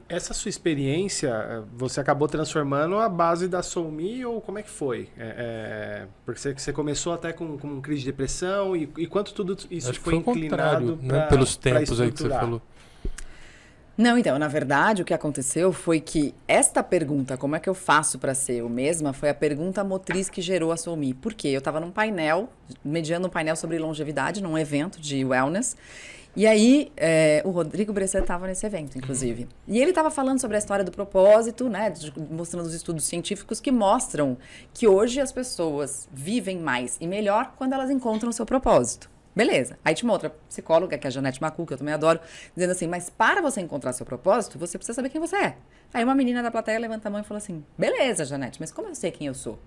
Essa sua experiência, você acabou transformando a base da SoulMe ou como é que foi? Porque você começou até com crise de depressão e quanto tudo isso Acho que foi foi o inclinado contrário, né? Pelos tempos aí que você falou. Não, então, na verdade, o que aconteceu foi que esta pergunta, como é que eu faço para ser eu mesma, foi a pergunta motriz que gerou a SoulMe. Por quê? Eu estava num painel, mediando um painel sobre longevidade, num evento de wellness. E aí, o Rodrigo Bressan estava nesse evento, inclusive. E ele estava falando sobre a história do propósito, né? Mostrando os estudos científicos que mostram que hoje as pessoas vivem mais e melhor quando elas encontram o seu propósito. Beleza. Aí tinha uma outra psicóloga, que é a Janete Macu, que eu também adoro, dizendo assim, mas para você encontrar seu propósito, você precisa saber quem você é. Aí uma menina da plateia levanta a mão e fala assim, beleza, Janete, mas como eu sei quem eu sou?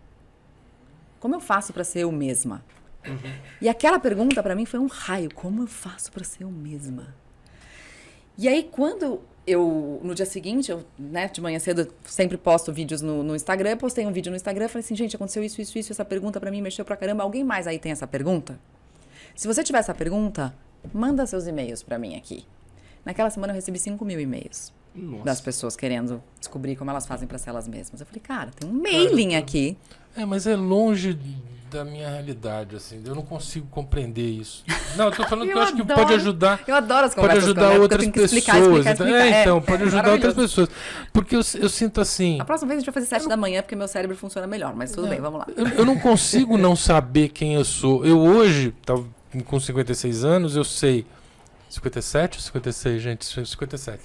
Como eu faço para ser eu mesma? Uhum. E aquela pergunta para mim foi um raio. Como eu faço para ser eu mesma? E aí, quando no dia seguinte, eu, né, de manhã cedo, sempre posto vídeos no Instagram. Eu postei um vídeo no Instagram e falei assim, gente, aconteceu isso. Essa pergunta para mim mexeu pra caramba. Alguém mais aí tem essa pergunta? Se você tiver essa pergunta, manda seus e-mails para mim aqui. Naquela semana eu recebi 5.000 e-mails. Nossa. Das pessoas querendo descobrir como elas fazem para ser elas mesmas. Eu falei, cara, tem um mailing aqui. Mas é longe da minha realidade, assim. Eu não consigo compreender isso. Não, eu tô falando que eu acho que pode ajudar. Eu adoro as conversas. Pode ajudar outras pessoas. Então, pode ajudar outras pessoas. Porque eu sinto assim. A próxima vez a gente vai fazer 7 da manhã, porque meu cérebro funciona melhor. Mas tudo bem, vamos lá. Eu não consigo não saber quem eu sou. Eu hoje, com 56 anos, eu sei. 57 ou 56, gente? 57.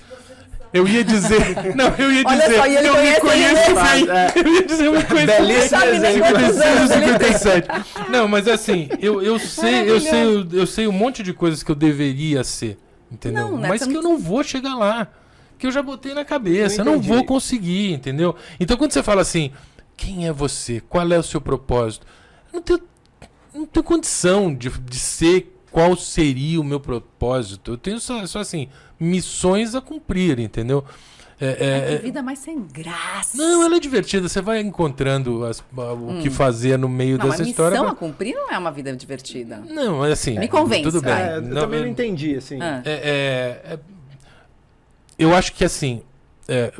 Eu ia dizer. Não, eu ia dizer. Olha só, eu me conheço bem. Eu ia dizer, eu me conheço bem. 56 ou 57. Não, mas assim, eu sei um monte de coisas que eu deveria ser. Entendeu? Mas que eu não vou chegar lá. Que eu já botei na cabeça. Eu não vou conseguir, entendeu? Então quando você fala assim, quem é você? Qual é o seu propósito? Eu não tenho condição de ser qual seria o meu propósito. Eu tenho só assim, missões a cumprir, entendeu? Que vida mais sem graça. Não, ela é divertida. Você vai encontrando o que fazer no meio dessa história. Missão a cumprir não é uma vida divertida. Não, assim... Me convence. Tudo bem. Eu também não entendi, assim. Eu acho que, assim,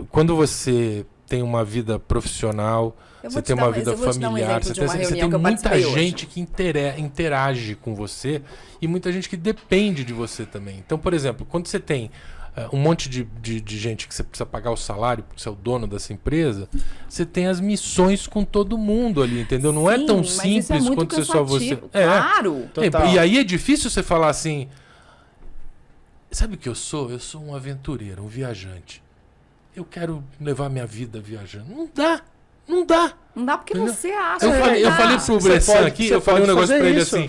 quando você tem uma vida profissional, você tem uma vida familiar, você tem muita gente que interage com você e muita gente que depende de você também. Então, por exemplo, quando você tem um monte de gente que você precisa pagar o salário, porque você é o dono dessa empresa, você tem as missões com todo mundo ali, entendeu? Não é tão simples quanto ser só você. Claro! E aí é difícil você falar assim, sabe o que eu sou? Eu sou um aventureiro, um viajante. Eu quero levar minha vida viajando. Não dá. Não dá porque você acha. Eu falei pro Bressan aqui, eu falei um negócio pra ele assim.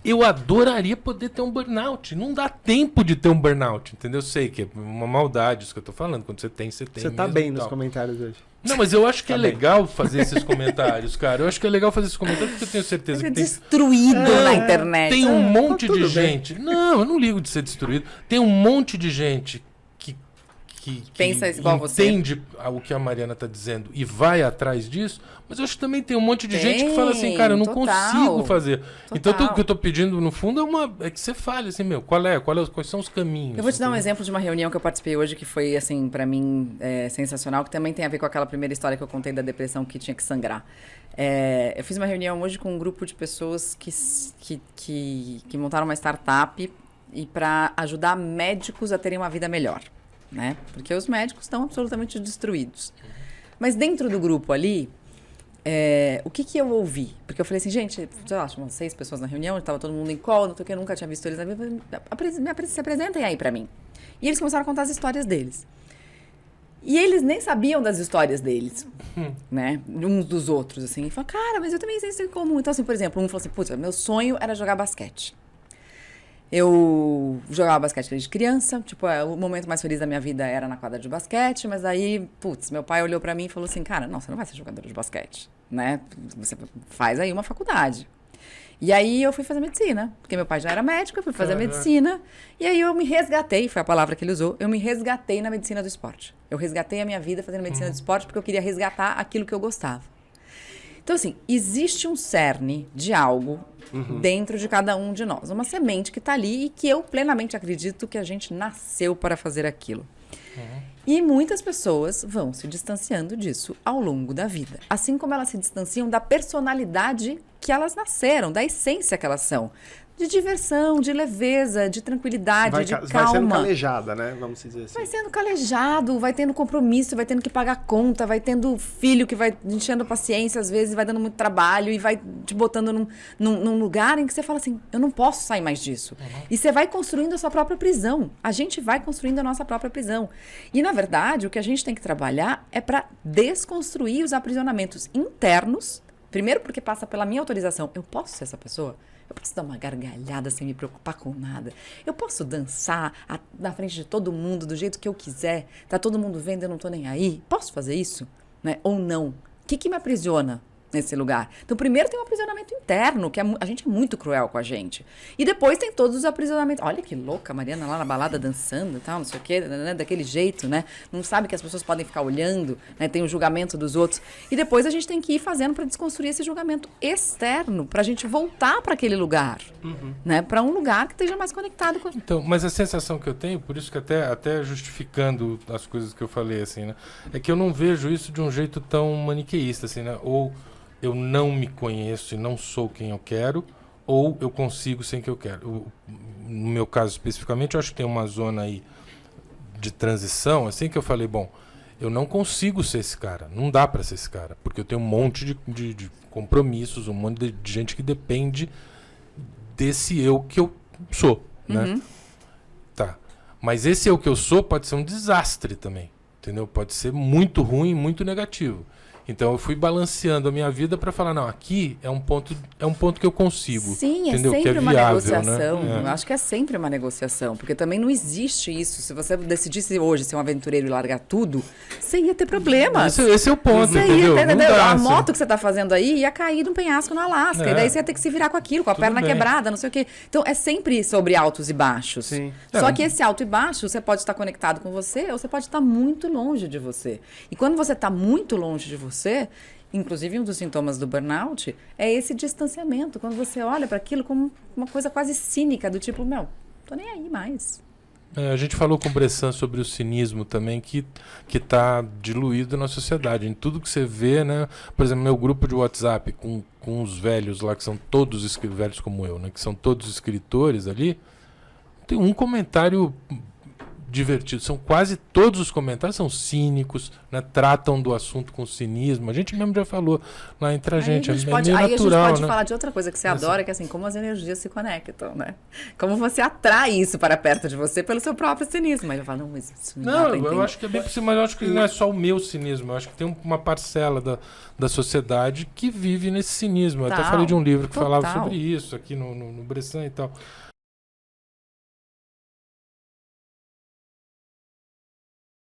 Eu adoraria poder ter um burnout. Não dá tempo de ter um burnout, entendeu? Eu sei que é uma maldade isso que eu tô falando. Quando você tem. Você tá bem nos comentários hoje. Não, mas eu acho que é legal fazer esses comentários, cara. Eu acho que é legal fazer esses comentários porque eu tenho certeza que tem... destruído na internet. Tem um monte de gente... Não, eu não ligo de ser destruído. Tem um monte de gente que pensa igual entende o que a Mariana está dizendo e vai atrás disso, mas eu acho que também tem um monte de gente que fala assim, cara, eu não consigo fazer. Então o que eu estou pedindo, no fundo, é que você fale assim, quais são os caminhos? Eu vou te dar um exemplo de uma reunião que eu participei hoje, que foi, assim, para mim, sensacional, que também tem a ver com aquela primeira história que eu contei da depressão que tinha que sangrar. Eu fiz uma reunião hoje com um grupo de pessoas que montaram uma startup e para ajudar médicos a terem uma vida melhor. Né? Porque os médicos estão absolutamente destruídos. Mas dentro do grupo ali, o que eu ouvi? Porque eu falei assim, gente, sei lá, tinha 6 pessoas na reunião, estava todo mundo em call, não sei o que, eu nunca tinha visto eles na vida. Se apresentem aí pra mim. E eles começaram a contar as histórias deles. E eles nem sabiam das histórias deles, né? Uns dos outros, assim. E falaram, cara, mas eu também sei isso em comum. Então, assim, por exemplo, um falou assim, putz, meu sonho era jogar basquete. Eu jogava basquete desde criança, tipo, o momento mais feliz da minha vida era na quadra de basquete, mas aí, putz, meu pai olhou pra mim e falou assim, cara, não, você não vai ser jogadora de basquete, né? Você faz aí uma faculdade. E aí eu fui fazer medicina, porque meu pai já era médico, eu fui fazer medicina, e aí eu me resgatei, foi a palavra que ele usou, eu me resgatei na medicina do esporte. Eu resgatei a minha vida fazendo medicina do esporte porque eu queria resgatar aquilo que eu gostava. Então, assim, existe um cerne de algo dentro de cada um de nós. Uma semente que está ali e que eu plenamente acredito que a gente nasceu para fazer aquilo. E muitas pessoas vão se distanciando disso ao longo da vida. Assim como elas se distanciam da personalidade que elas nasceram, da essência que elas são. De diversão, de leveza, de tranquilidade, de calma. Vai sendo calejada, né? Vamos dizer assim. Vai sendo calejado, vai tendo compromisso, vai tendo que pagar conta, vai tendo filho que vai enchendo paciência, às vezes vai dando muito trabalho e vai te botando num lugar em que você fala assim, eu não posso sair mais disso. E você vai construindo a sua própria prisão. A gente vai construindo a nossa própria prisão. E, na verdade, o que a gente tem que trabalhar é para desconstruir os aprisionamentos internos. Primeiro porque passa pela minha autorização. Eu posso ser essa pessoa? Eu posso dar uma gargalhada sem me preocupar com nada. Eu posso dançar na frente de todo mundo do jeito que eu quiser. Tá todo mundo vendo, eu não tô nem aí. Posso fazer isso? Né? Ou não? O que me aprisiona nesse lugar? Então, primeiro tem um aprisionamento interno, que a gente é muito cruel com a gente. E depois tem todos os aprisionamentos. Olha que louca a Mariana lá na balada dançando e tal, não sei o quê, né? Daquele jeito, né? Não sabe que as pessoas podem ficar olhando, né? Tem o julgamento dos outros. E depois a gente tem que ir fazendo para desconstruir esse julgamento externo, pra gente voltar para aquele lugar, né? Para um lugar que esteja mais conectado com... Então, mas a sensação que eu tenho, por isso que até justificando as coisas que eu falei, assim, né? É que eu não vejo isso de um jeito tão maniqueísta, assim, né? Ou eu não me conheço e não sou quem eu quero, ou eu consigo sem que eu quero. No meu caso especificamente, eu acho que tem uma zona aí de transição, assim que eu falei, bom, eu não consigo ser esse cara, não dá para ser esse cara, porque eu tenho um monte de compromissos, um monte de gente que depende desse eu que eu sou, né? Tá. Mas esse eu que eu sou pode ser um desastre também, entendeu? Pode ser muito ruim, muito negativo. Então eu fui balanceando a minha vida para falar, não, aqui é um ponto que eu consigo. Sim, entendeu? É sempre que é uma viável, negociação. Né? Eu acho que é sempre uma negociação, porque também não existe isso. Se você decidisse hoje ser um aventureiro e largar tudo, você ia ter problemas. Esse é o ponto, entendeu? Ia, Não dá, a moto que você está fazendo aí ia cair de um penhasco no Alasca, e daí você ia ter que se virar com aquilo, com a perna quebrada, não sei o quê. Então é sempre sobre altos e baixos. Sim. Só que esse alto e baixo, você pode estar conectado com você, ou você pode estar muito longe de você. E quando você está muito longe de você, inclusive, um dos sintomas do burnout é esse distanciamento. Quando você olha para aquilo como uma coisa quase cínica, do tipo, tô nem aí mais. A gente falou com o Bressan sobre o cinismo também, que está diluído na sociedade. Em tudo que você vê, né? Por exemplo, meu grupo de WhatsApp com os velhos lá, que são todos velhos como eu, né? Que são todos escritores ali, tem um comentário divertido. São quase todos os comentários são cínicos, né? Tratam do assunto com cinismo. A gente mesmo já falou lá entre a gente. É meio natural, a gente pode né? falar de outra coisa que você adora, que é assim, como as energias se conectam, né? Como você atrai isso para perto de você pelo seu próprio cinismo. Aí eu falo, não, mas isso não dá pra entender. Eu acho que é bem possível, mas eu acho que não é só o meu cinismo. Eu acho que tem uma parcela da sociedade que vive nesse cinismo. Eu até falei de um livro que falava sobre isso aqui no Bressan e tal.